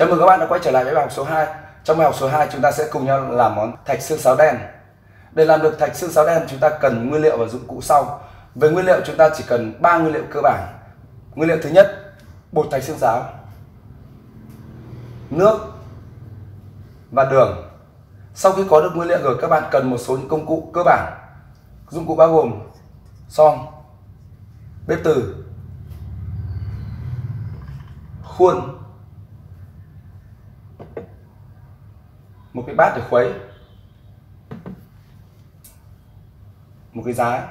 Chào mừng các bạn đã quay trở lại với bài học số 2. Trong bài học số 2 chúng ta sẽ cùng nhau làm món thạch xương sáo đen. Để làm được thạch xương sáo đen chúng ta cần nguyên liệu và dụng cụ sau. Về nguyên liệu chúng ta chỉ cần 3 nguyên liệu cơ bản. Nguyên liệu thứ nhất, bột thạch xương sáo, nước và đường. Sau khi có được nguyên liệu rồi, các bạn cần một số những công cụ cơ bản. Dụng cụ bao gồm xoong, bếp từ, khuôn, một cái bát để khuấy, một cái giá,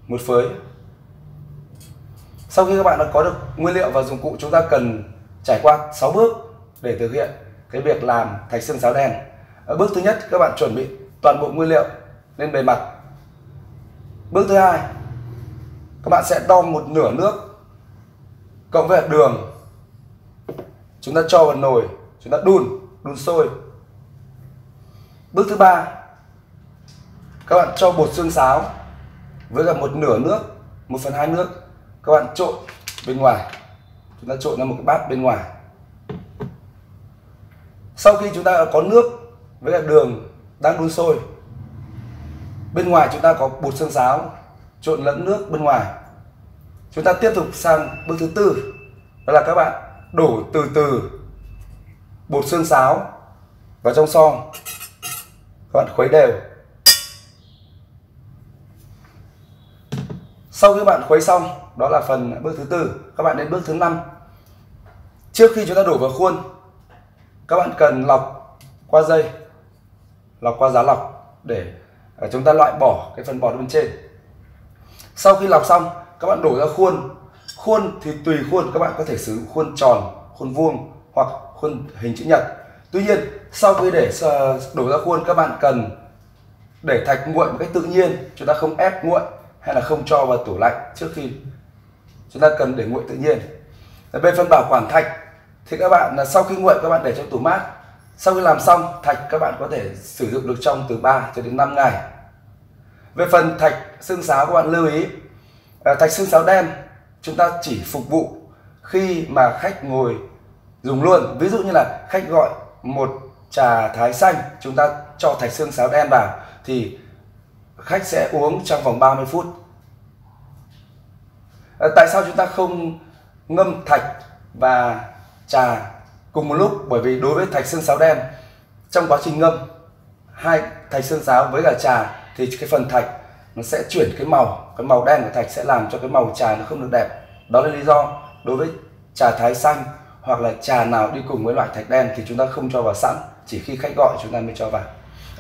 một phới. Sau khi các bạn đã có được nguyên liệu và dụng cụ, chúng ta cần trải qua 6 bước để thực hiện cái việc làm thạch xương sáo đen. Ở bước thứ nhất, các bạn chuẩn bị toàn bộ nguyên liệu lên bề mặt. Bước thứ hai, các bạn sẽ đo một nửa nước cộng với đường. Chúng ta cho vào nồi, chúng ta đun sôi. Bước thứ ba, các bạn cho bột xương sáo với cả một nửa nước, 1/2 nước, các bạn trộn bên ngoài. Chúng ta trộn ra một cái bát bên ngoài. Sau khi chúng ta đã có nước với cả đường đang đun sôi, bên ngoài chúng ta có bột xương sáo trộn lẫn nước bên ngoài. Chúng ta tiếp tục sang bước thứ tư, đó là các bạn đổ từ từ bột xương sáo vào trong xoong. Các bạn khuấy đều. Sau khi bạn khuấy xong, đó là phần bước thứ tư, các bạn đến bước thứ 5. Trước khi chúng ta đổ vào khuôn, các bạn cần lọc qua dây, lọc qua giá lọc để chúng ta loại bỏ cái phần bọt bên trên. Sau khi lọc xong, các bạn đổ ra khuôn. Khuôn thì tùy khuôn, các bạn có thể sử dụng khuôn tròn, khuôn vuông hoặc khuôn hình chữ nhật. Tuy nhiên, sau khi để đổ ra khuôn, các bạn cần để thạch nguội một cách tự nhiên. Chúng ta không ép nguội hay là không cho vào tủ lạnh trước khi. Chúng ta cần để nguội tự nhiên. Về phần bảo quản thạch thì các bạn sau khi nguội, các bạn để trong tủ mát. Sau khi làm xong, thạch các bạn có thể sử dụng được trong từ 3 cho đến 5 ngày. Về phần thạch xương sáo, các bạn lưu ý, thạch xương sáo đen chúng ta chỉ phục vụ khi mà khách ngồi dùng luôn. Ví dụ như là khách gọi một trà thái xanh, chúng ta cho thạch xương sáo đen vào thì khách sẽ uống trong vòng 30 phút. Tại sao chúng ta không ngâm thạch và trà cùng một lúc? Bởi vì đối với thạch xương sáo đen, trong quá trình ngâm hai thạch xương sáo với cả trà thì cái phần thạch nó sẽ chuyển cái màu đen của thạch sẽ làm cho cái màu trà nó không được đẹp. Đó là lý do đối với trà thái xanh hoặc là trà nào đi cùng với loại thạch đen thì chúng ta không cho vào sẵn, chỉ khi khách gọi chúng ta mới cho vào.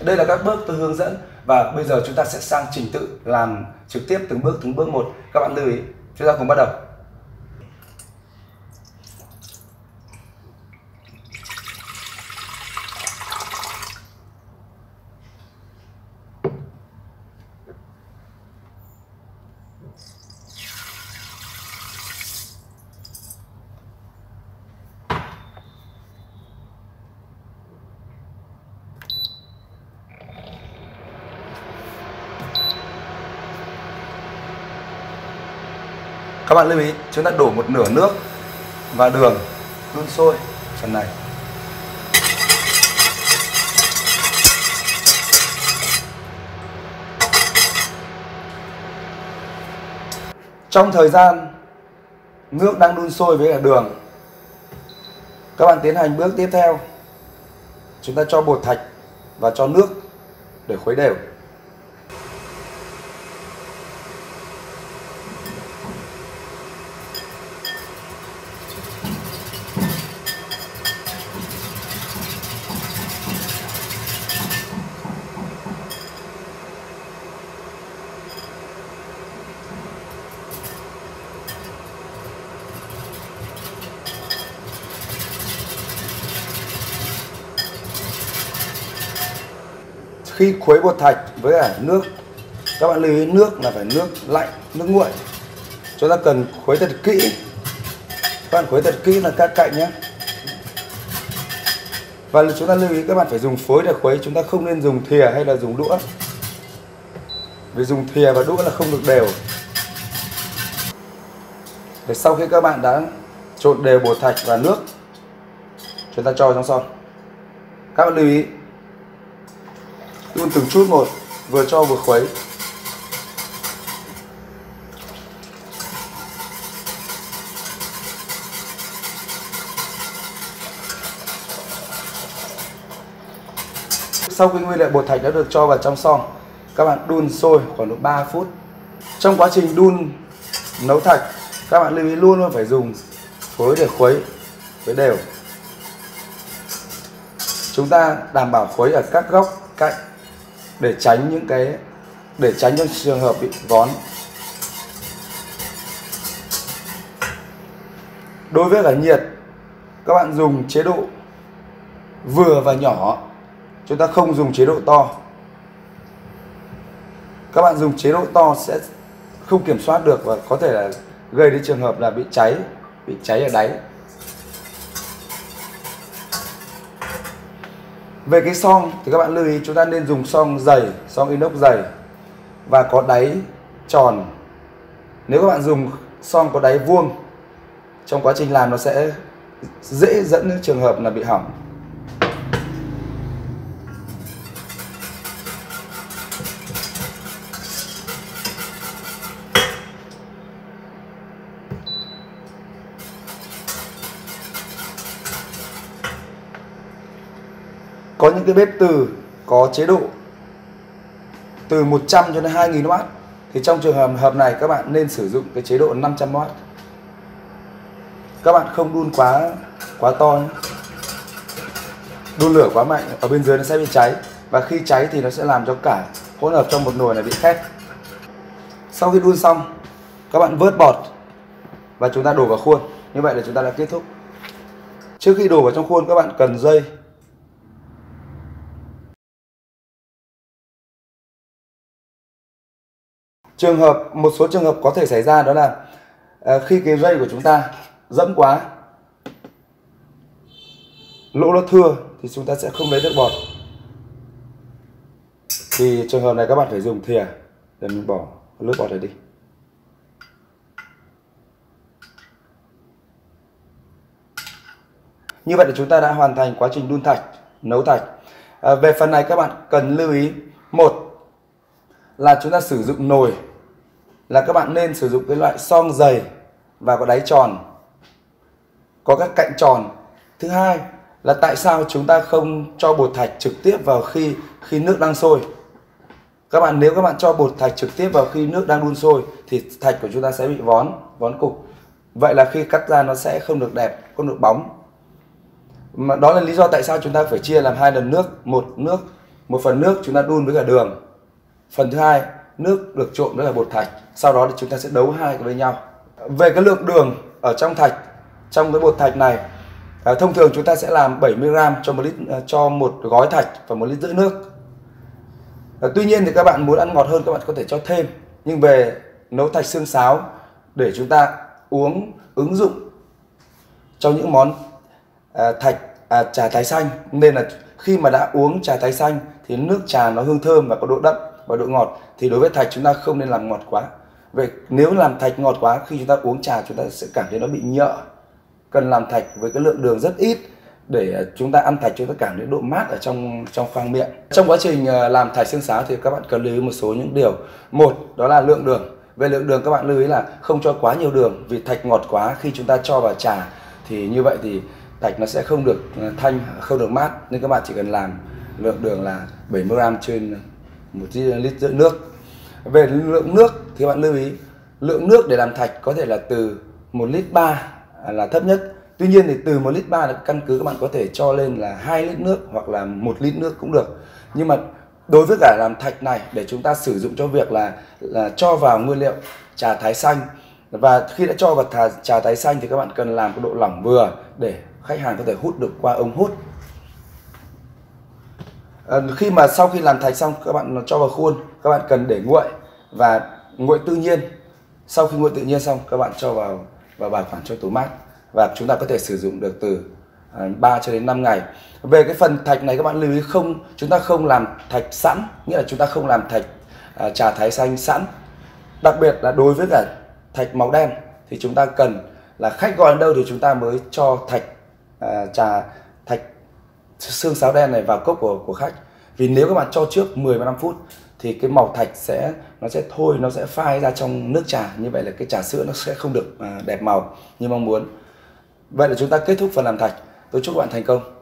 Đây là các bước tôi hướng dẫn và bây giờ chúng ta sẽ sang trình tự làm trực tiếp từng bước một. Các bạn lưu ý, chúng ta cùng bắt đầu. Các bạn lưu ý, chúng ta đổ một nửa nước và đường đun sôi phần này. Trong thời gian nước đang đun sôi với cả đường, các bạn tiến hành bước tiếp theo. Chúng ta cho bột thạch và cho nước để khuấy đều. Khi khuấy bột thạch với cả nước, các bạn lưu ý nước là phải nước lạnh, nước nguội. Chúng ta cần khuấy thật kỹ. Các bạn khuấy thật kỹ là các cạnh nhé. Và chúng ta lưu ý các bạn phải dùng phối để khuấy, chúng ta không nên dùng thìa hay là dùng đũa. Vì dùng thìa và đũa là không được đều. Để sau khi các bạn đã trộn đều bột thạch và nước chúng ta cho trong son. Các bạn lưu ý đun từng chút một, vừa cho vừa khuấy. Sau khi nguyên liệu bột thạch đã được cho vào trong son, các bạn đun sôi khoảng độ 3 phút. Trong quá trình đun nấu thạch, các bạn lưu ý luôn luôn phải dùng phối để khuấy đều. Chúng ta đảm bảo khuấy ở các góc cạnh để tránh những trường hợp bị vón. Đối với cả nhiệt, các bạn dùng chế độ vừa và nhỏ, chúng ta không dùng chế độ to. Các bạn dùng chế độ to sẽ không kiểm soát được và có thể là gây đến trường hợp là bị cháy ở đáy. Về cái son thì các bạn lưu ý chúng ta nên dùng son dày, son inox dày và có đáy tròn. Nếu các bạn dùng son có đáy vuông, trong quá trình làm nó sẽ dễ dẫn đến trường hợp là bị hỏng. Có những cái bếp từ có chế độ từ 100 cho đến 2000W thì trong trường hợp này các bạn nên sử dụng cái chế độ 500W. Các bạn không đun quá to nhé. Đun lửa quá mạnh ở bên dưới nó sẽ bị cháy, và khi cháy thì nó sẽ làm cho cả hỗn hợp trong một nồi này bị khét. Sau khi đun xong, các bạn vớt bọt và chúng ta đổ vào khuôn. Như vậy là chúng ta đã kết thúc. Trước khi đổ vào trong khuôn, các bạn cần dây. Một số trường hợp có thể xảy ra đó là khi cái dây của chúng ta dẫm quá, lỗ nó thưa thì chúng ta sẽ không lấy được bọt. Thì trường hợp này các bạn phải dùng thìa để mình bỏ lớp bọt này đi. Như vậy là chúng ta đã hoàn thành quá trình đun thạch, nấu thạch. Về phần này các bạn cần lưu ý, một là chúng ta sử dụng nồi là các bạn nên sử dụng cái loại son dày và có đáy tròn, có các cạnh tròn. Thứ hai là tại sao chúng ta không cho bột thạch trực tiếp vào khi nước đang sôi. Nếu các bạn cho bột thạch trực tiếp vào khi nước đang đun sôi thì thạch của chúng ta sẽ bị vón cục. Vậy là khi cắt ra nó sẽ không được đẹp, không được bóng. Mà đó là lý do tại sao chúng ta phải chia làm hai lần nước. Một phần nước chúng ta đun với cả đường. Phần thứ hai, nước được trộn với cả bột thạch. Sau đó thì chúng ta sẽ đấu hai cái với nhau. Về cái lượng đường ở trong thạch, trong cái bột thạch này, thông thường chúng ta sẽ làm 70g cho một gói thạch và 1,5 lít nước. Tuy nhiên thì các bạn muốn ăn ngọt hơn, các bạn có thể cho thêm. Nhưng về nấu thạch xương sáo để chúng ta uống ứng dụng trong những món trà thái xanh, nên là khi mà đã uống trà thái xanh thì nước trà nó hương thơm và có độ đậm và độ ngọt, thì đối với thạch chúng ta không nên làm ngọt quá. Vậy nếu làm thạch ngọt quá, khi chúng ta uống trà chúng ta sẽ cảm thấy nó bị nhợ. Cần làm thạch với cái lượng đường rất ít để chúng ta ăn thạch chúng ta cảm thấy độ mát ở trong khoang miệng. Trong quá trình làm thạch xương sáo thì các bạn cần lưu ý một số những điều. Một, đó là lượng đường. Về lượng đường các bạn lưu ý là không cho quá nhiều đường, vì thạch ngọt quá khi chúng ta cho vào trà thì như vậy thì thạch nó sẽ không được thanh, không được mát, nên các bạn chỉ cần làm lượng đường là 70g trên 1,5 lít nước. Về lượng nước thì bạn lưu ý lượng nước để làm thạch có thể là từ 1,3 lít là thấp nhất. Tuy nhiên thì từ 1,3 lít là căn cứ các bạn có thể cho lên là 2 lít nước hoặc là 1 lít nước cũng được. Nhưng mà đối với cả làm thạch này, để chúng ta sử dụng cho việc là cho vào nguyên liệu trà thái xanh, và khi đã cho vào trà thái xanh thì các bạn cần làm cái độ lỏng vừa để khách hàng có thể hút được qua ống hút. Sau khi làm thạch xong, các bạn cho vào khuôn, các bạn cần để nguội và nguội tự nhiên. Sau khi nguội tự nhiên xong, các bạn cho vào bảo quản trong tủ mát và chúng ta có thể sử dụng được từ 3 cho đến 5 ngày. Về cái phần thạch này các bạn lưu ý chúng ta không làm thạch sẵn, nghĩa là chúng ta không làm thạch trà thái xanh sẵn. Đặc biệt là đối với cả thạch màu đen thì chúng ta cần là khách gọi đến đâu thì chúng ta mới cho thạch xương sáo đen này vào cốc của khách. Vì nếu các bạn cho trước 10-15 phút thì cái màu thạch nó sẽ phai ra trong nước trà, như vậy là cái trà sữa nó sẽ không được đẹp màu như mong muốn. Vậy là chúng ta kết thúc phần làm thạch. Tôi chúc các bạn thành công.